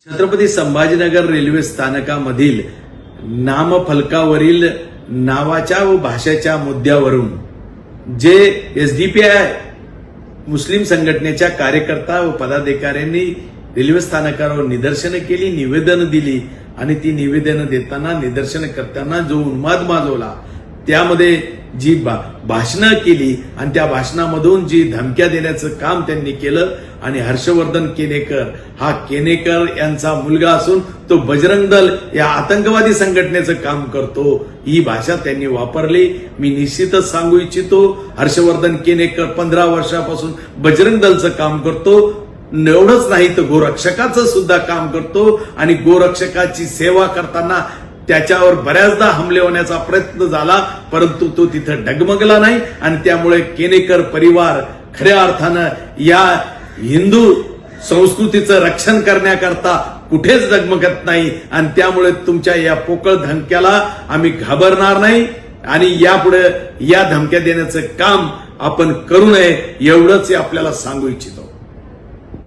Chhatrapati Sambhajinagar railway स्थानकामधील नामफलकावरील नावाच्या व भाषेच्या मुद्द्यावरून जे एसडीपीआय मुस्लिम संघटनेच्या कार्यकर्ता व पदाधिकाऱ्यांनी रेल्वे स्थानकावर निदर्शनं केली, निवेदन दिली आणि ती निवेदनं देताना, निदर्शनं करताना जो उन्माद माजवला, त्यामध्ये जी भाषणं केली आणि त्या भाषणामधून जी धमक्या देण्याचं काम त्यांनी केलं आणि हर्षवर्धन केनेकर हा केनेकर यांचा मुलगा असून तो बजरंग दल या आतंकवादी संघटनेचं काम करतो, ही भाषा त्यांनी वापरली. मी निश्चितच सांगू इच्छितो, हर्षवर्धन केनेकर 15 वर्षापासून बजरंग दलचं काम करतो. एवढंच नाही तर गोरक्षकाचं सुद्धा काम करतो आणि गोरक्षकाची सेवा करताना त्याच्यावर बऱ्याचदा हमले होण्याचा प्रयत्न झाला, परंतु तो तिथं डगमगला नाही आणि त्यामुळे केनेकर परिवार खऱ्या अर्थानं या हिंदू संस्कृतीचं रक्षण करण्याकरता कुठेच डगमगत नाही आणि त्यामुळे तुमच्या या पोकळ धमक्याला आम्ही घाबरणार नाही आणि यापुढे या धमक्या देण्याचं काम आपण करू नये, एवढंच आपल्याला सांगू इच्छितो.